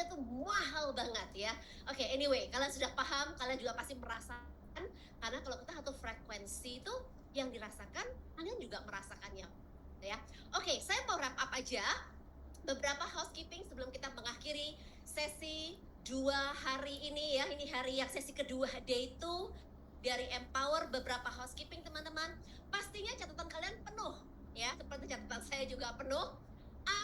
harganya tuh mahal banget ya. Oke, anyway, kalian sudah paham, kalian juga pasti merasakan, karena kalau kita satu frekuensi itu yang dirasakan, kalian juga merasakannya ya. Oke, saya mau wrap up aja beberapa housekeeping sebelum kita mengakhiri sesi 2 hari ini ya. Ini hari yang sesi kedua, day 2 dari Empower. Beberapa housekeeping teman-teman. Pastinya catatan kalian penuh ya, seperti catatan saya juga penuh.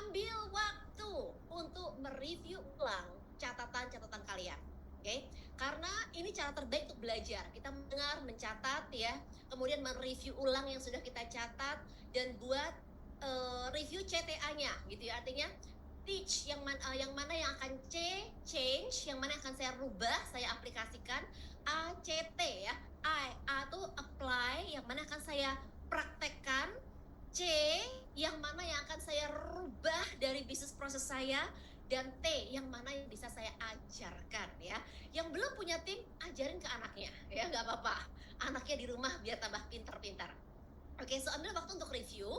Ambil waktu untuk mereview ulang catatan-catatan kalian. Oke, karena ini cara terbaik untuk belajar. Kita mendengar, mencatat ya, kemudian mereview ulang yang sudah kita catat dan buat review CTA-nya gitu ya. Artinya teach yang mana yang akan change, yang mana yang akan saya rubah, saya aplikasikan. ACT ya. A itu apply, yang mana akan saya praktekkan. C yang mana yang akan saya rubah dari bisnis proses saya, dan T yang mana yang bisa saya ajarkan ya. Yang belum punya tim, ajarin ke anaknya ya, nggak apa-apa. Anaknya di rumah biar tambah pintar-pintar. Oke, so ambil waktu untuk review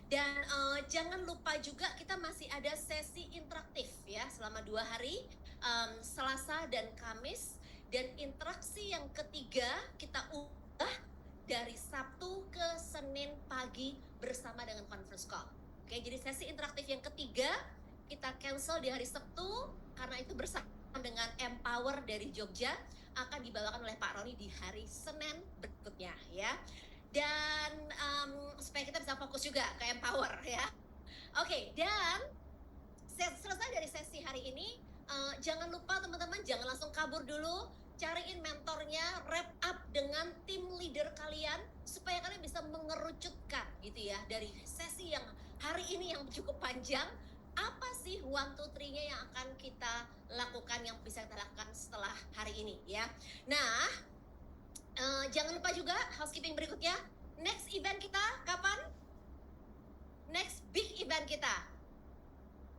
dan jangan lupa juga kita masih ada sesi interaktif ya selama 2 hari, Selasa dan Kamis, dan interaksi yang ketiga kita ubah dari Sabtu ke Senin pagi bersama dengan conference call. Oke, jadi sesi interaktif yang ketiga kita cancel di hari Sabtu karena itu bersama dengan Empower dari Jogja akan dibawakan oleh Pak Roni di hari Senin berikutnya ya. Dan supaya kita bisa fokus juga ke Empower ya. Oke, dan selesai dari sesi hari ini, jangan lupa teman-teman, jangan langsung kabur dulu. Cariin mentornya, wrap up dengan tim leader kalian supaya kalian bisa mengerucutkan gitu ya dari sesi yang hari ini yang cukup panjang. Apa sih 1, 2, 3-nya yang akan kita lakukan, yang bisa kita lakukan setelah hari ini ya. Nah, jangan lupa juga housekeeping berikutnya. Next event kita kapan? Next big event kita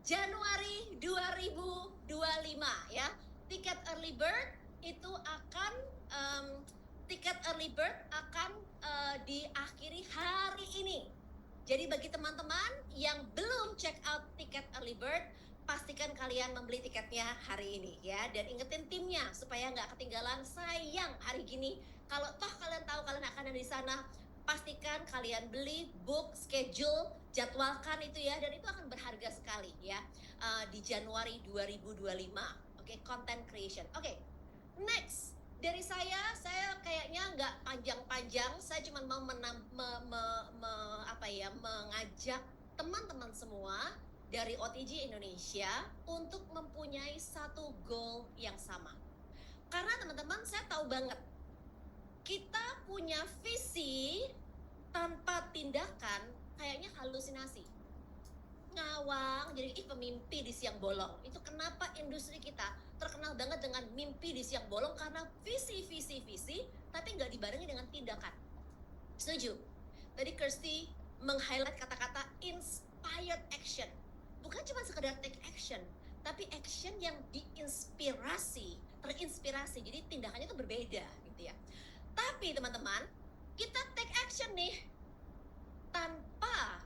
Januari 2025 ya. Tiket early bird itu akan diakhiri hari ini. Jadi bagi teman-teman yang belum check out tiket early bird, pastikan kalian membeli tiketnya hari ini ya. Dan ingetin timnya supaya nggak ketinggalan. Sayang hari gini, kalau toh kalian tahu kalian akan ada di sana, pastikan kalian beli, book, schedule, jadwalkan itu ya. Dan itu akan berharga sekali ya, di Januari 2025. Oke, content creation. Oke, next dari saya kayaknya nggak panjang-panjang. Saya cuma mau mengajak teman-teman semua dari OTG Indonesia untuk mempunyai satu goal yang sama. Karena teman-teman, saya tahu banget kita punya visi tanpa tindakan kayaknya halusinasi, ngawang, jadi pemimpi di siang bolong. Itu kenapa industri kita terkenal banget dengan mimpi di siang bolong, karena visi, tapi nggak dibarengi dengan tindakan. Setuju? Tadi Kirsty meng-highlight kata-kata inspired action. Bukan cuma sekedar take action, tapi action yang terinspirasi. Jadi tindakannya itu berbeda gitu ya. Tapi teman-teman, kita take action nih tanpa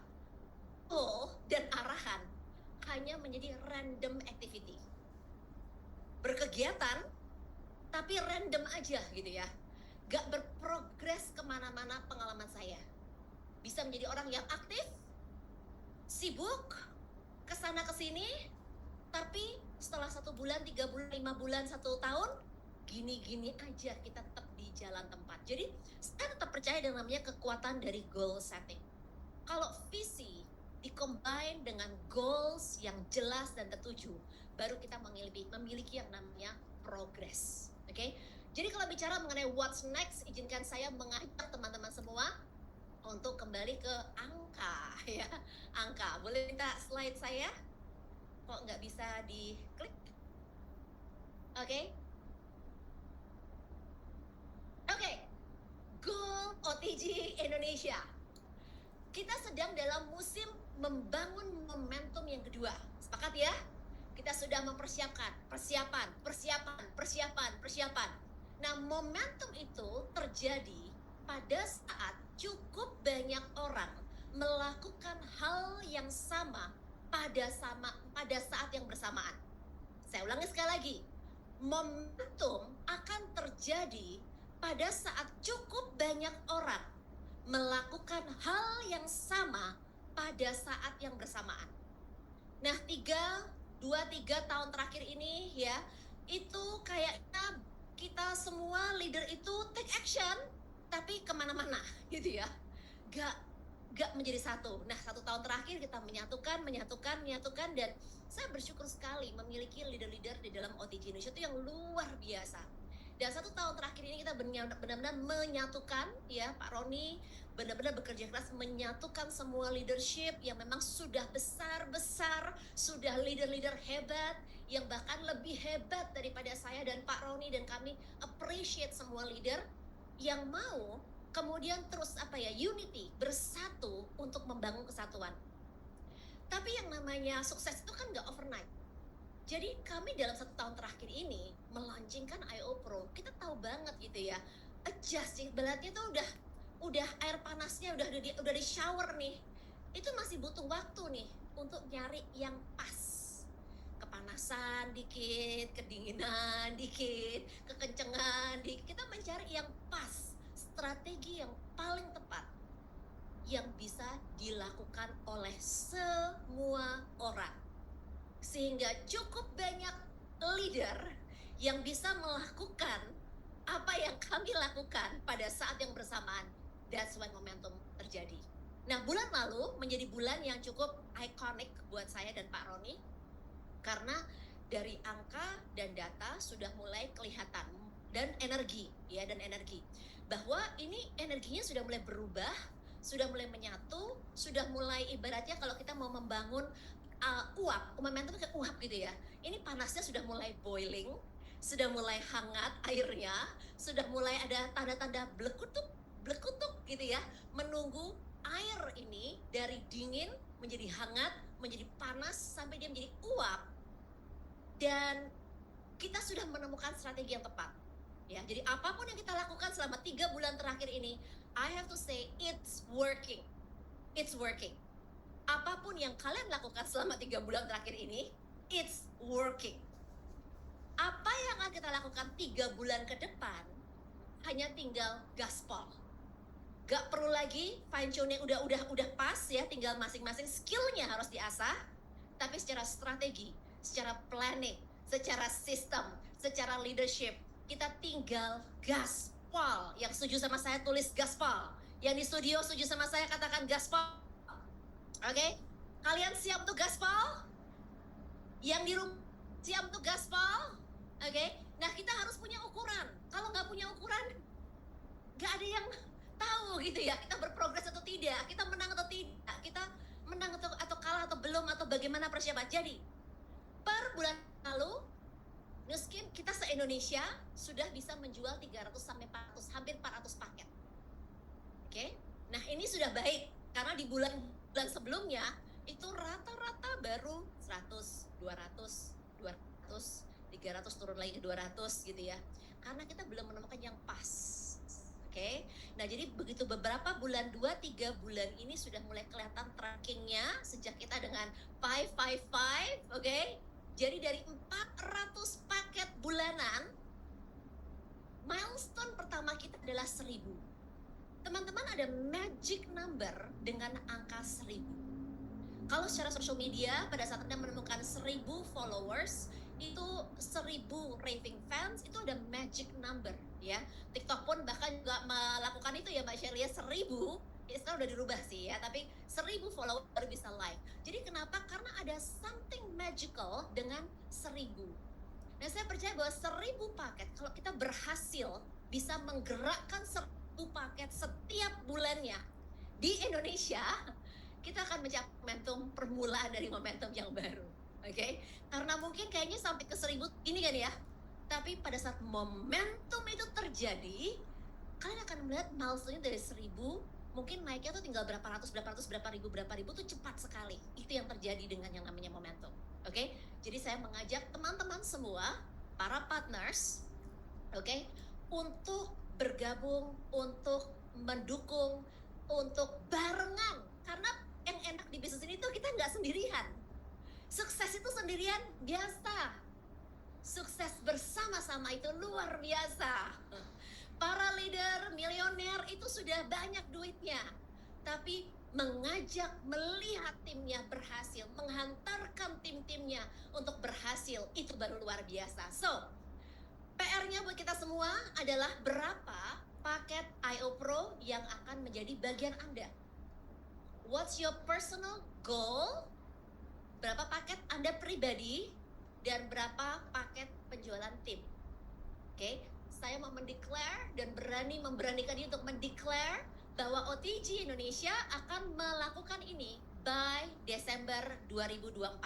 goal dan arahan, hanya menjadi random activity. Berkegiatan tapi random aja gitu ya. Gak berprogres kemana-mana pengalaman saya. Bisa menjadi orang yang aktif, sibuk, kesana kesini, tapi setelah 1 bulan, 3 bulan, 5 bulan, 1 tahun, gini-gini aja kita tetap di jalan tempat. Jadi saya tetap percaya dengan namanya kekuatan dari goal setting. Kalau visi di-combine dengan goals yang jelas dan tertuju, baru kita memiliki yang namanya progress. Oke? Jadi kalau bicara mengenai what's next, izinkan saya mengajak teman-teman semua untuk kembali ke angka ya. Angka, boleh minta slide saya? Kok nggak bisa diklik? Oke? Oke, goal OTG Indonesia. Kita sedang dalam musim membangun momentum yang kedua. Sepakat ya? Kita sudah mempersiapkan, persiapan. Nah, momentum itu terjadi pada saat cukup banyak orang melakukan hal yang sama pada saat yang bersamaan. Saya ulangi sekali lagi, momentum akan terjadi pada saat cukup banyak orang melakukan hal yang sama pada saat yang bersamaan. Nah, 2-3 tahun terakhir ini ya, itu kayaknya kita semua leader itu take action, tapi kemana-mana gitu ya. Gak menjadi satu. Nah, 1 tahun terakhir kita menyatukan, dan saya bersyukur sekali memiliki leader-leader di dalam OTG Indonesia itu yang luar biasa. Dan 1 tahun terakhir ini kita benar-benar menyatukan ya, Pak Roni benar-benar bekerja keras menyatukan semua leadership yang memang sudah besar-besar, sudah leader-leader hebat, yang bahkan lebih hebat daripada saya dan Pak Roni, dan kami appreciate semua leader yang mau kemudian terus unity, bersatu untuk membangun kesatuan. Tapi yang namanya sukses itu kan nggak overnight. Jadi kami dalam 1 tahun terakhir ini melaunchingkan IO Pro, kita tahu banget gitu ya, adjust beratnya tuh udah air panasnya udah di shower nih, itu masih butuh waktu nih untuk nyari yang pas, kepanasan dikit, kedinginan dikit, kekencengan dikit, kita mencari yang pas, strategi yang paling tepat yang bisa dilakukan oleh semua orang, sehingga cukup banyak leader yang bisa melakukan apa yang kami lakukan pada saat yang bersamaan. That's when momentum terjadi. Nah, bulan lalu menjadi bulan yang cukup ikonik buat saya dan Pak Roni, karena dari angka dan data sudah mulai kelihatan, dan energi bahwa ini energinya sudah mulai berubah, sudah mulai menyatu, sudah mulai ibaratnya kalau kita mau membangun uap, momentum kayak uap gitu ya. Ini panasnya sudah mulai boiling, sudah mulai hangat airnya, sudah mulai ada tanda-tanda blekutuk gitu ya, menunggu air ini dari dingin menjadi hangat, menjadi panas, sampai dia menjadi uap. Dan kita sudah menemukan strategi yang tepat ya. Jadi apapun yang kita lakukan selama 3 bulan terakhir ini, I have to say it's working. Apapun yang kalian lakukan selama 3 bulan terakhir ini, it's working. Apa yang akan kita lakukan 3 bulan ke depan, hanya tinggal gaspol. Gak perlu lagi fine tuning, udah pas ya, tinggal masing-masing skillnya harus diasah, tapi secara strategi, secara planning, secara sistem, secara leadership, kita tinggal gaspol. Yang setuju sama saya tulis gaspol, yang di studio setuju sama saya katakan gaspol. Oke? Kalian siap untuk gaspol? Yang di rumah siap untuk gaspol? Oke? Nah, kita harus punya ukuran. Kalau nggak punya ukuran, nggak ada yang tahu gitu ya, kita berprogres atau tidak, kita menang atau tidak, kita menang atau kalah atau belum, atau bagaimana persiapan. Jadi per bulan lalu Nu Skin kita se-Indonesia sudah bisa menjual 300 sampai 400, hampir 400 paket. Oke? Nah, ini sudah baik karena di bulan sebelumnya itu rata-rata baru 100, 200, 300, turun lagi ke 200 gitu ya. Karena kita belum menemukan yang pas. Oke, nah jadi begitu beberapa bulan, 2-3 bulan ini sudah mulai kelihatan trackingnya sejak kita dengan 555, oke? Jadi dari 400 paket bulanan, milestone pertama kita adalah 1000. Teman-teman, ada magic number dengan angka 1000. Kalau secara social media, pada saat Anda menemukan 1000 followers, itu 1000 raving fans, itu ada magic number ya. TikTok pun bahkan juga melakukan itu ya Mbak Shelia, 1000, ya sekarang udah dirubah sih ya, tapi 1000 follower baru bisa live. Jadi kenapa? Karena ada something magical dengan 1000. Nah, saya percaya bahwa 1000 paket, kalau kita berhasil bisa menggerakkan 1000 paket setiap bulannya di Indonesia, kita akan mencapai momentum permulaan dari momentum yang baru. Oke? Karena mungkin kayaknya sampai ke 1000 ini kan ya, tapi pada saat momentum itu terjadi, kalian akan melihat milestone-nya dari 1000, mungkin naiknya tuh tinggal berapa ratus, berapa ribu tuh cepat sekali. Itu yang terjadi dengan yang namanya momentum. Oke? Jadi saya mengajak teman-teman semua, para partners, oke, untuk bergabung, untuk mendukung, untuk barengan. Karena yang enak di bisnis ini tuh kita nggak sendirian. Sukses itu sendirian biasa. bersama-sama itu luar biasa. Para leader milioner itu sudah banyak duitnya, tapi mengajak, melihat timnya berhasil, menghantarkan tim-timnya untuk berhasil, itu baru luar biasa. So, PR-nya buat kita semua adalah berapa paket IO Pro yang akan menjadi bagian Anda. What's your personal goal? Berapa paket Anda pribadi dan berapa paket penjualan tim? Oke, saya mau mendeklar dan memberanikan diri untuk mendeklar bahwa OTG Indonesia akan melakukan ini by Desember 2024.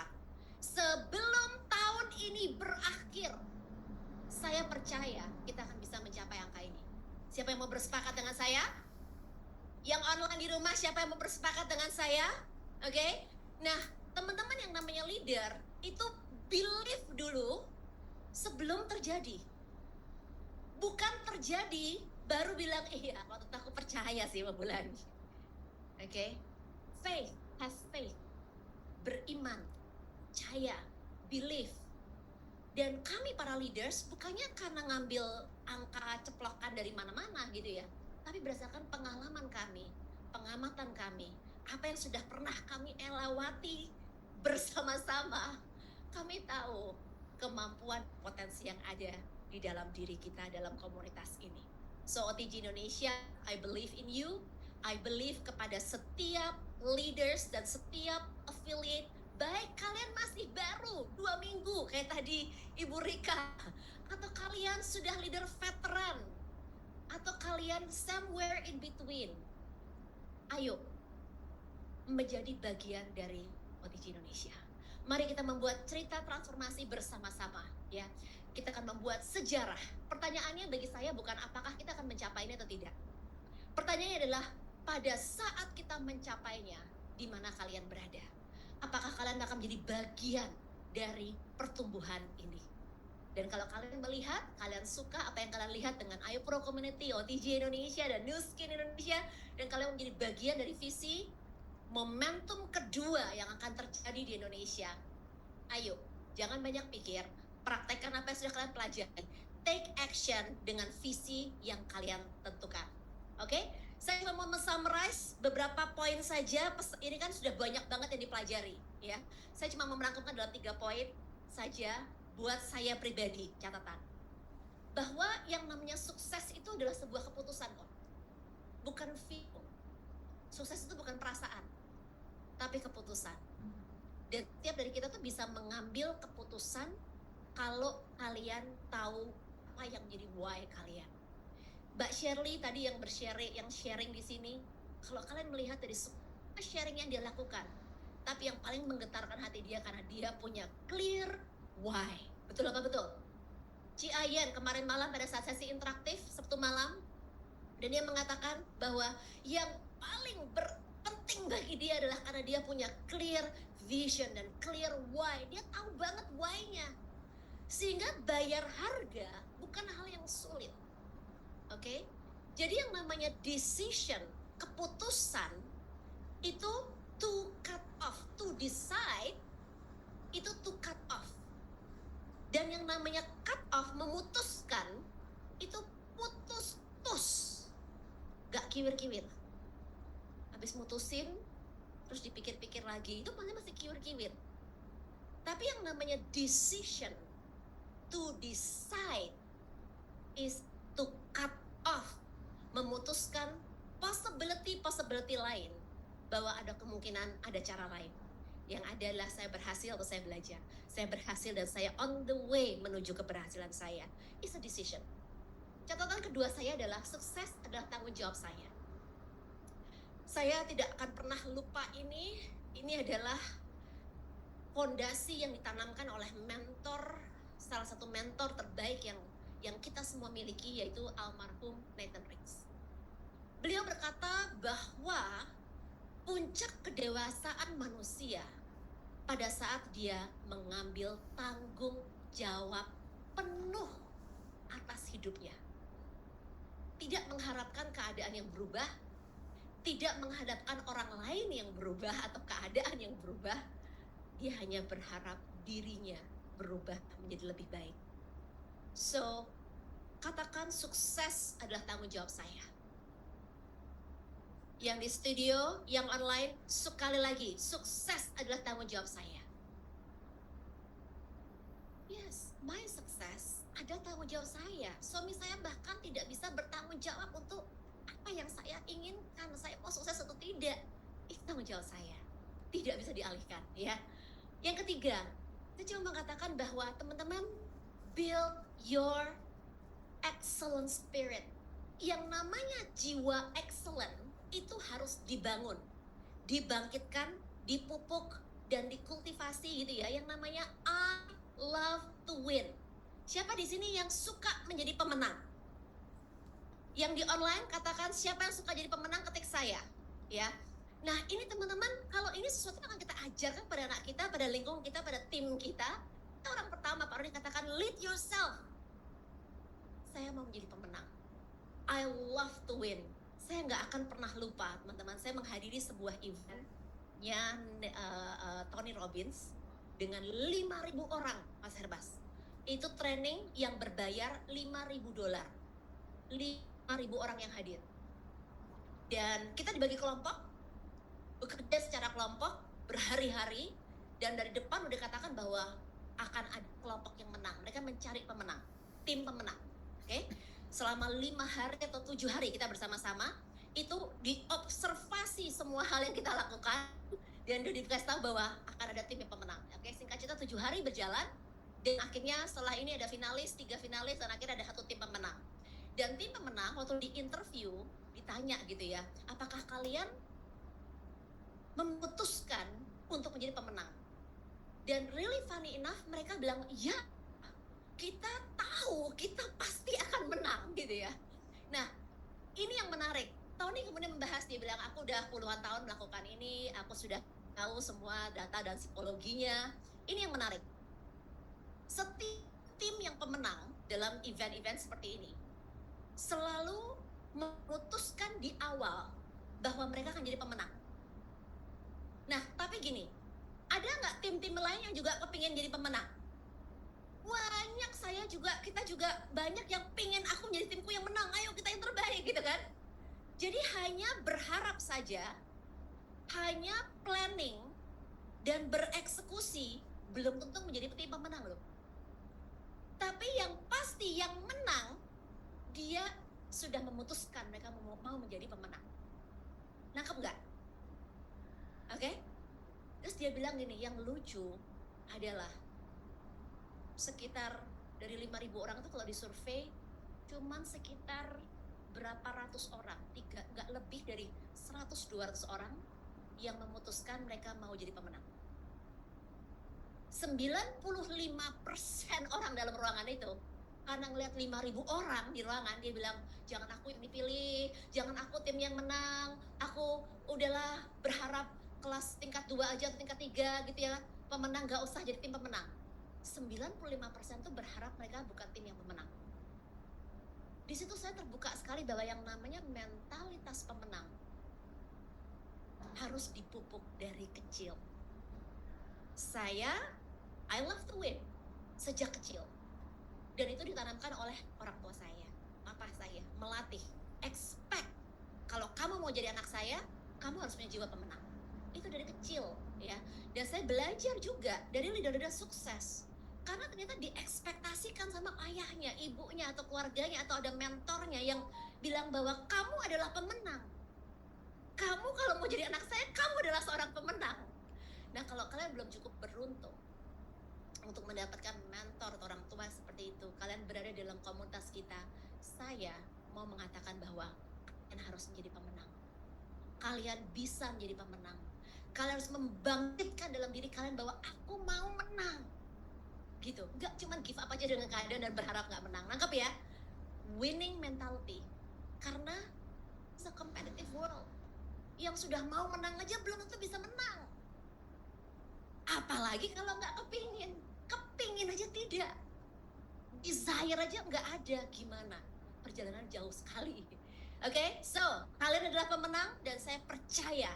Sebelum tahun ini berakhir, saya percaya kita akan bisa mencapai angka ini. Siapa yang mau bersepakat dengan saya? Yang online di rumah, siapa yang mau bersepakat dengan saya? Oke? Nah, teman-teman yang namanya leader, itu believe dulu sebelum terjadi. Bukan terjadi, baru bilang, iya, waktu itu aku percaya sih sama bulan. Oke? Faith, have faith. Beriman, percaya, believe. Dan kami para leaders bukannya karena ngambil angka ceplokan dari mana-mana gitu ya, tapi berdasarkan pengalaman kami, pengamatan kami, apa yang sudah pernah kami lewati bersama-sama. Kami tahu kemampuan potensi yang ada di dalam diri kita dalam komunitas ini. So OTG Indonesia, I believe in you. I believe kepada setiap leaders dan setiap affiliate, baik kalian masih baru 2 minggu kayak tadi Ibu Rika, atau kalian sudah leader veteran, atau kalian somewhere in between. Ayo menjadi bagian dari OTG Indonesia. Mari kita membuat cerita transformasi bersama-sama ya. Kita akan membuat sejarah. Pertanyaannya bagi saya bukan apakah kita akan mencapainya atau tidak. Pertanyaannya adalah pada saat kita mencapainya, di mana kalian berada? Apakah kalian akan menjadi bagian dari pertumbuhan ini? Dan kalau kalian melihat, kalian suka apa yang kalian lihat dengan IO Pro Community, OTG Indonesia, dan New Skin Indonesia, dan kalian menjadi bagian dari visi momentum kedua yang akan terjadi di Indonesia. Ayo, jangan banyak pikir, praktekkan apa yang sudah kalian pelajari. Take action dengan visi yang kalian tentukan. Oke? Saya cuma mau summarize beberapa poin saja. Ini kan sudah banyak banget yang dipelajari, ya. Saya cuma mau merangkumkan dalam 3 poin saja buat saya pribadi, catatan. Bahwa yang namanya sukses itu adalah sebuah keputusan kok. Bukan view. Sukses itu bukan perasaan, tapi keputusan. Dan setiap dari kita tuh bisa mengambil keputusan kalau kalian tahu apa yang jadi why kalian. Mbak Shirley tadi yang sharing di sini, kalau kalian melihat dari semua sharing yang dia lakukan, tapi yang paling menggetarkan hati dia karena dia punya clear why. Betul apa betul? Ci Ayen kemarin malam pada saat sesi interaktif Sabtu malam, dan dia mengatakan bahwa yang paling penting bagi dia adalah karena dia punya clear vision dan clear why. Dia tahu banget why-nya. Sehingga bayar harga bukan hal yang sulit. Oke? Jadi yang namanya decision, keputusan, itu to cut off, to decide, itu to cut off. Dan yang namanya cut off, memutuskan, itu putus-tus. Gak kiwir-kiwir. Habis mutusin, terus dipikir-pikir lagi, itu paling masih kiwir-kiwir. Tapi yang namanya decision, to decide, is to cut off, memutuskan possibility lain, bahwa ada kemungkinan, ada cara lain. Yang adalah saya berhasil atau saya belajar, saya berhasil dan saya on the way menuju keberhasilan saya. It's a decision. Catatan kedua saya adalah sukses adalah tanggung jawab saya. Saya tidak akan pernah lupa ini adalah fondasi yang ditanamkan oleh mentor, salah satu mentor terbaik yang kita semua miliki, yaitu almarhum Nathan Riggs. Beliau berkata bahwa puncak kedewasaan manusia pada saat dia mengambil tanggung jawab penuh atas hidupnya. Tidak mengharapkan keadaan yang berubah, tidak menghadapkan orang lain yang berubah atau keadaan yang berubah. Dia hanya berharap dirinya berubah menjadi lebih baik. So, katakan sukses adalah tanggung jawab saya. Yang di studio, yang online, sekali lagi, sukses adalah tanggung jawab saya. Yes, my success ada tanggung jawab saya. Suami saya bahkan tidak bisa bertanggung jawab untuk apa yang saya inginkan, saya mau sukses atau tidak. Itu tanggung jawab saya. Tidak bisa dialihkan, ya. Yang ketiga, saya cuma mengatakan bahwa teman-teman build your excellent spirit. Yang namanya jiwa excellent itu harus dibangun, dibangkitkan, dipupuk, dan dikultivasi gitu ya. Yang namanya I love to win. Siapa di sini yang suka menjadi pemenang? Yang di online katakan siapa yang suka jadi pemenang, ketik saya, ya. Nah, ini teman-teman, kalau ini sesuatu yang akan kita ajarkan pada anak kita, pada lingkungan kita, pada tim kita. Orang pertama Pak Roni katakan lead yourself. Saya mau menjadi pemenang. I love to win. Saya nggak akan pernah lupa, teman-teman. Saya menghadiri sebuah eventnya Tony Robbins dengan 5.000 orang, Mas Herbas. Itu training yang berbayar $5.000. 5.000 orang yang hadir. Dan kita dibagi kelompok, bekerja secara kelompok berhari-hari, dan dari depan udah katakan bahwa akan ada kelompok yang menang. Mereka mencari pemenang, tim pemenang. Oke? Selama 5 hari atau 7 hari kita bersama-sama, itu diobservasi semua hal yang kita lakukan, dan udah dikasih tahu bahwa akan ada tim yang pemenang. Oke, singkat cerita 7 hari berjalan, dan akhirnya setelah ini ada finalis, 3 finalis, dan akhirnya ada 1 tim pemenang. Dan tim pemenang waktu di interview ditanya gitu ya, apakah kalian memutuskan untuk menjadi pemenang? Dan really funny enough, mereka bilang, ya, kita tahu kita pasti akan menang gitu ya. Nah, ini yang menarik. Tony kemudian membahas, dia bilang, aku udah puluhan tahun melakukan ini, aku sudah tahu semua data dan psikologinya. Ini yang menarik. Setiap tim yang pemenang dalam event-event seperti ini selalu memutuskan di awal bahwa mereka akan jadi pemenang. Nah, tapi gini, ada nggak tim-tim lain yang juga kepingin jadi pemenang? Banyak, kita juga banyak yang pingin aku menjadi timku yang menang, ayo kita yang terbaik gitu kan. Jadi hanya berharap saja, hanya planning dan bereksekusi belum tentu menjadi tim pemenang loh. Tapi yang pasti yang menang, dia sudah memutuskan mereka mau menjadi pemenang. Nangkep nggak? Oke? Terus dia bilang gini, yang lucu adalah sekitar dari 5.000 orang itu kalau disurvei cuman sekitar berapa ratus orang, nggak lebih dari 100-200 orang yang memutuskan mereka mau jadi pemenang. 95% orang dalam ruangan itu, karena ngeliat 5.000 orang di ruangan, dia bilang, jangan aku yang dipilih, jangan aku tim yang menang, aku udahlah berharap kelas tingkat 2 aja atau tingkat 3 gitu ya, pemenang gak usah jadi tim pemenang. 95% tuh berharap mereka bukan tim yang pemenang. Di situ saya terbuka sekali bahwa yang namanya mentalitas pemenang harus dipupuk dari kecil. I love to win sejak kecil. Dan itu ditanamkan oleh orang tua saya, papa saya, melatih, expect kalau kamu mau jadi anak saya, kamu harus punya jiwa pemenang. Itu dari kecil ya. Dan saya belajar juga dari leader-leader sukses, karena ternyata diekspektasikan sama ayahnya, ibunya, atau keluarganya, atau ada mentornya yang bilang bahwa kamu adalah pemenang. Kamu kalau mau jadi anak saya, kamu adalah seorang pemenang. Nah, kalau kalian belum cukup beruntung untuk mendapatkan mentor atau orang tua seperti itu, kalian berada dalam komunitas kita, saya mau mengatakan bahwa kalian harus menjadi pemenang. Kalian bisa menjadi pemenang. Kalian harus membangkitkan dalam diri kalian bahwa aku mau menang. Gitu, nggak cuma give up aja dengan keadaan dan berharap nggak menang. Nangkep ya? Winning mentality. Karena it's a competitive world. Yang sudah mau menang aja belum tentu bisa menang. Apalagi kalau nggak kepingin aja tidak, desire aja nggak ada, gimana? Perjalanan jauh sekali. Oke, so kalian adalah pemenang dan saya percaya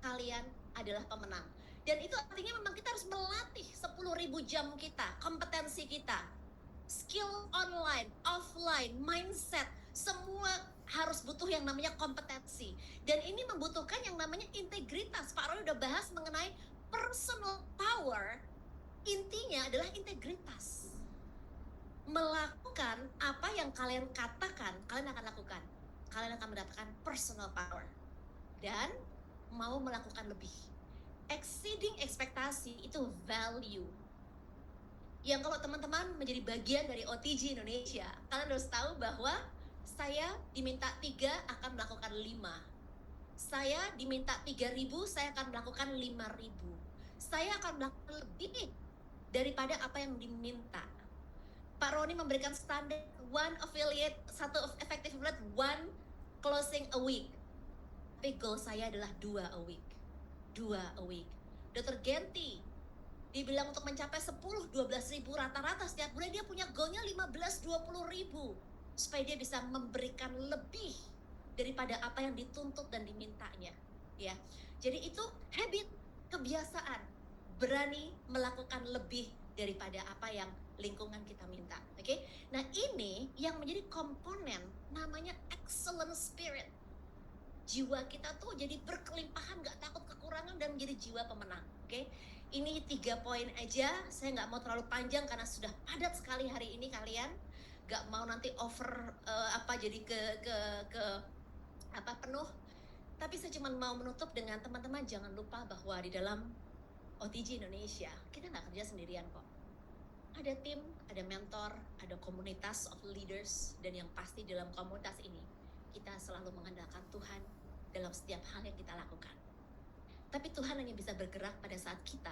kalian adalah pemenang. Dan itu artinya memang kita harus melatih 10.000 jam kita, kompetensi kita, skill online, offline, mindset, semua harus butuh yang namanya kompetensi. Dan ini membutuhkan yang namanya integritas. Pak Roy udah bahas mengenai personal power, intinya adalah integritas. Melakukan apa yang kalian katakan, kalian akan lakukan. Kalian akan mendapatkan personal power. Dan mau melakukan lebih. Exceeding ekspektasi itu value. Yang kalau teman-teman menjadi bagian dari OTG Indonesia, kalian harus tahu bahwa saya diminta 3 akan melakukan 5. Saya diminta 3.000, saya akan melakukan 5.000. Saya akan melakukan lebih daripada apa yang diminta. Pak Roni memberikan standar one affiliate, 1 effective affiliate, 1 closing a week. Tapi goal saya adalah 2 a week. 2 a week. Dr. Genti dibilang untuk mencapai 10-12 ribu rata-rata setiap bulan, dia punya goalnya 15-20 ribu supaya dia bisa memberikan lebih daripada apa yang dituntut dan dimintanya, ya. Jadi itu habit, kebiasaan, berani melakukan lebih daripada apa yang lingkungan kita minta, oke? Nah, ini yang menjadi komponen namanya excellent spirit. Jiwa kita tuh jadi berkelimpahan, gak takut kekurangan, dan menjadi jiwa pemenang, oke? Ini 3 poin aja, saya nggak mau terlalu panjang karena sudah padat sekali hari ini kalian. Gak mau nanti over jadi penuh. Tapi saya cuma mau menutup dengan teman-teman jangan lupa bahwa di dalam OTG Indonesia kita nggak kerja sendirian kok. Ada tim, ada mentor, ada komunitas of leaders, dan yang pasti dalam komunitas ini kita selalu mengandalkan Tuhan dalam setiap hal yang kita lakukan. Tapi Tuhan hanya bisa bergerak pada saat kita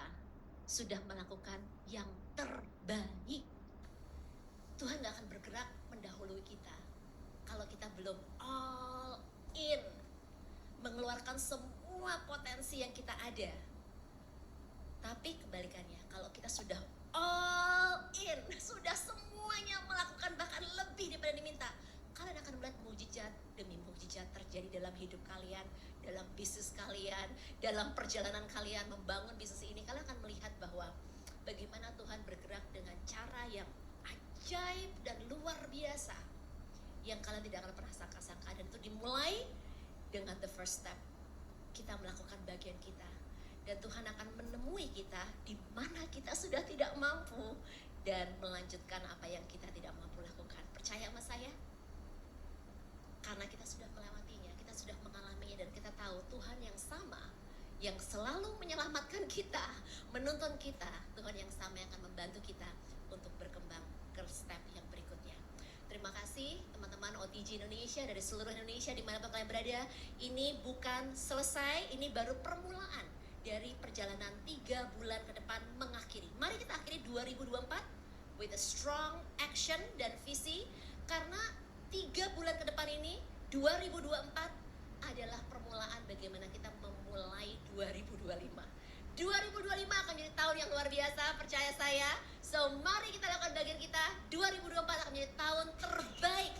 sudah melakukan yang terbaik. Tuhan gak akan bergerak mendahului kita kalau kita belum all in, mengeluarkan semua potensi yang kita ada. Tapi kebalikannya, kalau kita sudah all in, sudah semuanya melakukan bahkan lebih daripada diminta, kalian akan melihat mukjizat demi mukjizat terjadi dalam hidup kalian, dalam bisnis kalian, dalam perjalanan kalian membangun bisnis ini. Kalian akan melihat bahwa bagaimana Tuhan bergerak dengan cara yang ajaib dan luar biasa yang kalian tidak akan pernah sangka-sangka. Dan itu dimulai dengan the first step, kita melakukan bagian kita, dan Tuhan akan menemui kita di mana kita sudah tidak mampu dan melanjutkan apa yang kita tidak mampu lakukan. Percaya sama saya? Karena kita sudah melewatinya, kita sudah mengalaminya, dan kita tahu Tuhan yang sama yang selalu menyelamatkan kita, menuntun kita, Tuhan yang sama yang akan membantu kita untuk berkembang ke step yang berikutnya. Terima kasih teman-teman OTG Indonesia dari seluruh Indonesia dimanapun kalian berada. Ini bukan selesai, ini baru permulaan dari perjalanan 3 bulan ke depan mengakhiri. Mari kita akhiri 2024 with a strong action dan visi, karena 3 bulan ke depan ini 2024 adalah permulaan bagaimana kita memulai 2025. 2025 akan jadi tahun yang luar biasa, percaya saya. So mari kita lakukan bagian kita. 2024 akan menjadi tahun terbaik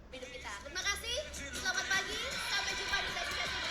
hidup kita. Terima kasih, selamat pagi, sampai jumpa di sesi-sesi